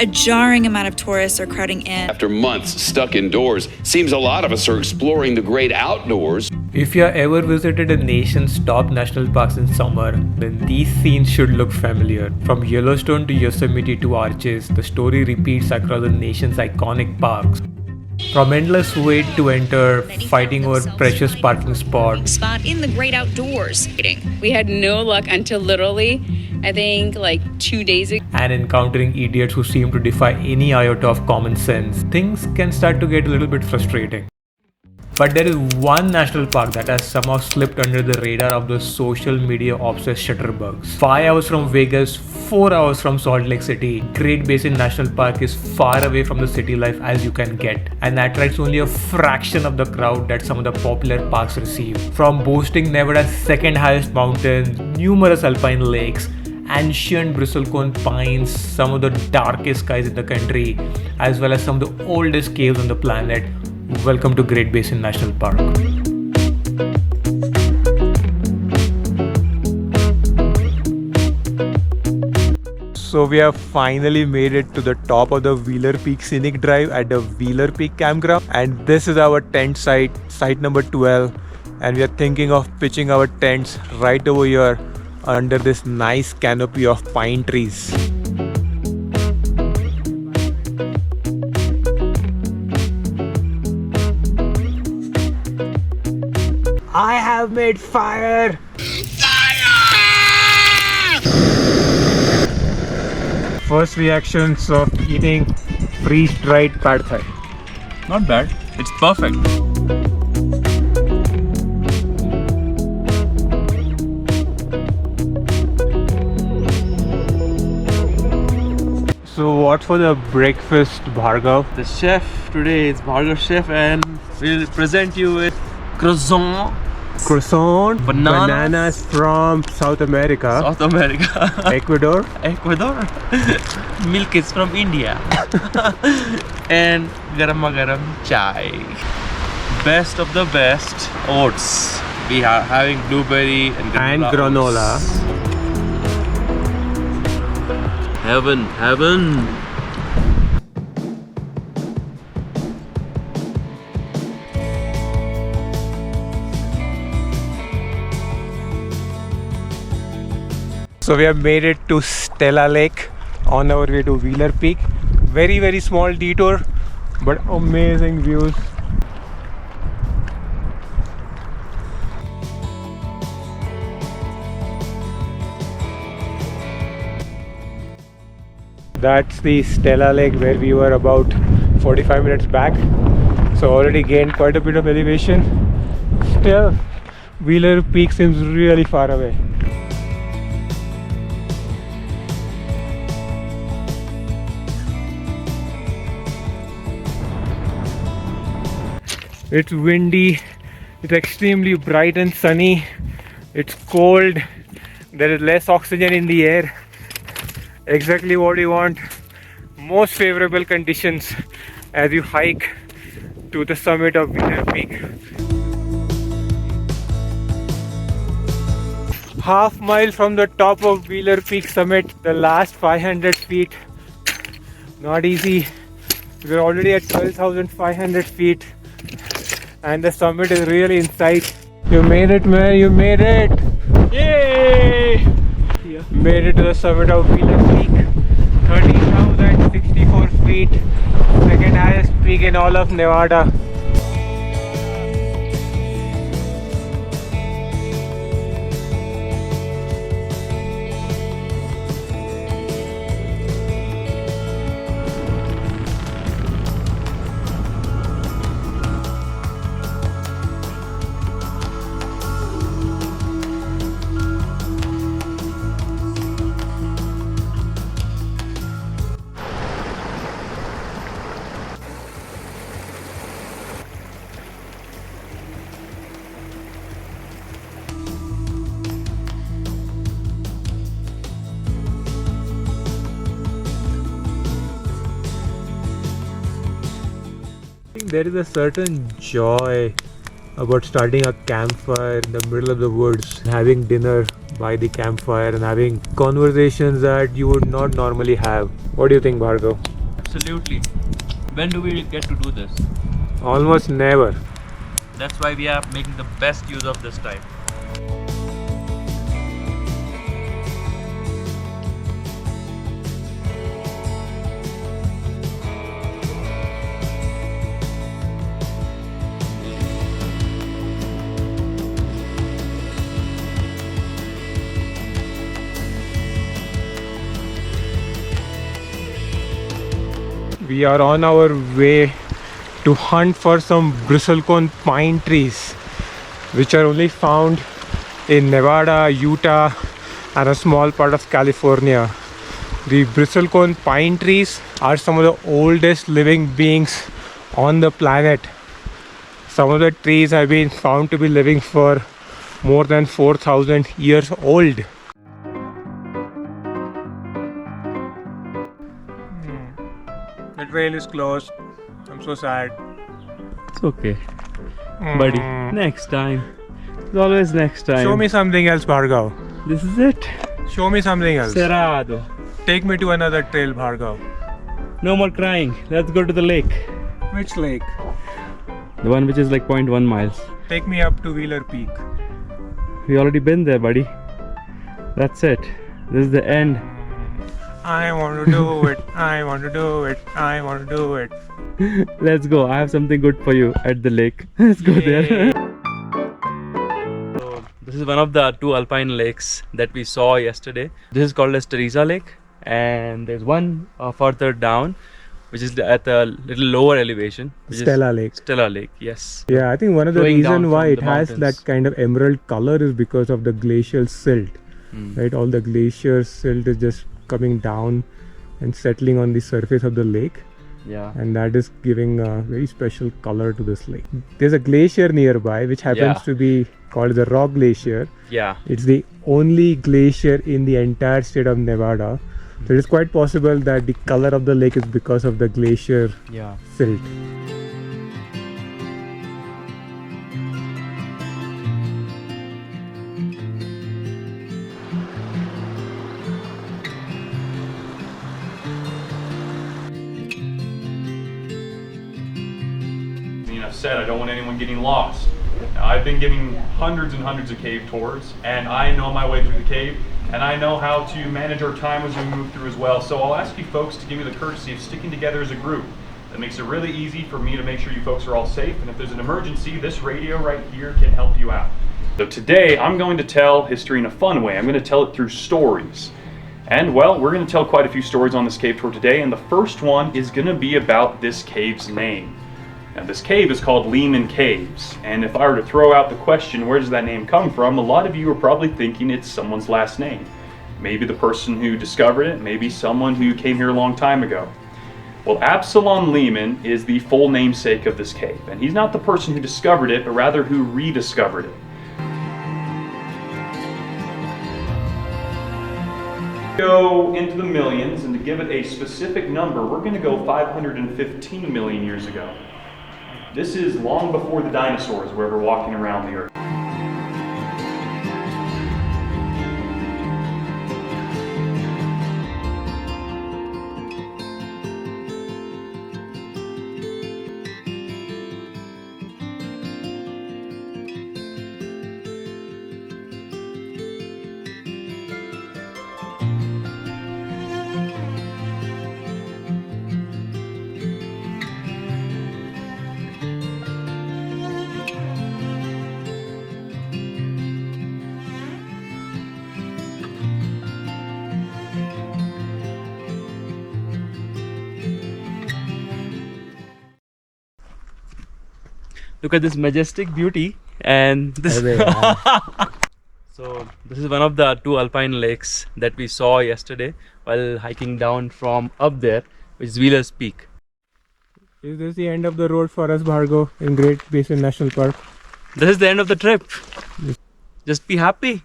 A jarring amount of tourists are crowding in. After months stuck indoors, seems a lot of us are exploring the great outdoors. If you have ever visited a nation's top national parks in summer, then these scenes should look familiar. From Yellowstone to Yosemite to Arches, the story repeats across the nation's iconic parks. From endless wait to enter, fighting over precious parking spots. Spot in the great outdoors. We had no luck until literally, I think, like 2 days ago. And encountering idiots who seem to defy any iota of common sense, things can start to get a little bit frustrating. But there is one national park that has somehow slipped under the radar of the social media obsessed shutterbugs. 5 hours from Vegas, 4 hours from Salt Lake City, Great Basin National Park is far away from the city life as you can get, and attracts only a fraction of the crowd that some of the popular parks receive. From boasting Nevada's second highest mountains, numerous alpine lakes, ancient bristlecone pines, some of the darkest skies in the country, as well as some of the oldest caves on the planet. Welcome to Great Basin National Park. So we have finally made it to the top of the Wheeler Peak Scenic Drive at the Wheeler Peak Campground, and this is our tent site, site number 12, and we are thinking of pitching our tents right over here under this nice canopy of pine trees. I have made fire! First reactions of eating freeze-dried pad thai. Not bad, it's perfect. So what's for the breakfast, Bhargav? The chef today is Bhargav Chef, and we'll present you with croissant. Croissant, Banana. bananas from South America, South America. Ecuador. Ecuador. Milk is from India. And garam chai. Best of the best oats. We are having blueberry and granola. oats. Heaven, heaven. So we have made it to Stella Lake on our way to Wheeler Peak. Very small detour, but amazing views. That's the Stella Lake where we were about 45 minutes back. So already gained quite a bit of elevation. Still, Wheeler Peak seems really far away. It's windy, it's extremely bright and sunny, it's cold, there is less oxygen in the air. Exactly what you want. Most favorable conditions as you hike to the summit of Wheeler Peak. Half mile from the top of Wheeler Peak summit, the last 500 feet. Not easy. We're already at 12,500 feet. And the summit is really in sight. You made it, man, you made it! Yay! Made it to the summit of Wheeler Peak. 30,064 feet. Second highest peak in all of Nevada. There is a certain joy about starting a campfire in the middle of the woods, having dinner by the campfire and having conversations that you would not normally have. What do you think, Bhargav? Absolutely. When do we get to do this? Almost never. That's why we are making the best use of this time. We are on our way to hunt for some bristlecone pine trees, which are only found in Nevada, Utah, and a small part of California. The bristlecone pine trees are some of the oldest living beings on the planet. Some of the trees have been found to be living for more than 4,000 years old. The trail is closed. I'm so sad. It's okay, buddy. Next time. It's always next time. Show me something else, Bhargav. This is it. Show me something else. Cerrado. Take me to another trail, Bhargav. No more crying. Let's go to the lake. Which lake? The one which is like 0.1 miles. Take me up to Wheeler Peak. We already been there, buddy. That's it. This is the end. I want to do it. I want to do it. I want to do it. Let's go. I have something good for you at the lake. Let's go there. So, this is one of the two alpine lakes that we saw yesterday. This is called as Teresa Lake, and there's one further down, which is at a little lower elevation. Stella Lake. Stella Lake, yes. Yeah, I think one of the Flowing down reasons why from it the has mountains. that kind of emerald color is because of the glacial silt. Right, all the glacier silt is just coming down and settling on the surface of the lake, Yeah. and that is giving a very special color to this lake. There's a glacier nearby which happens Yeah. to be called the Rock Glacier. Yeah. It's the only glacier in the entire state of Nevada. So it is quite possible that the color of the lake is because of the glacier Yeah. silt. I've said I don't want anyone getting lost. Now, I've been giving hundreds and hundreds of cave tours, and I know my way through the cave, and I know how to manage our time as we move through as well. So I'll ask you folks to give me the courtesy of sticking together as a group. That makes it really easy for me to make sure you folks are all safe, and if there's an emergency, this radio right here can help you out. So today I'm going to tell history in a fun way. I'm going to tell it through stories. And well, we're going to tell quite a few stories on this cave tour today, and the first one is going to be about this cave's name. Now, this cave is called Lehman Caves, and if I were to throw out the question, where does that name come from, a lot of you are probably thinking it's someone's last name. Maybe the person who discovered it, maybe someone who came here a long time ago. Well, Absalom Lehman is the full namesake of this cave, and he's not the person who discovered it, but rather who rediscovered it. Go into the millions, and to give it a specific number, we're going to go 515 million years ago. This is long before the dinosaurs were ever walking around the earth. Look at this majestic beauty, and this. So this is one of the two alpine lakes that we saw yesterday while hiking down from up there, which is Wheeler Peak. Is this the end of the road for us, Bhargav, in Great Basin National Park? This is the end of the trip. Just be happy.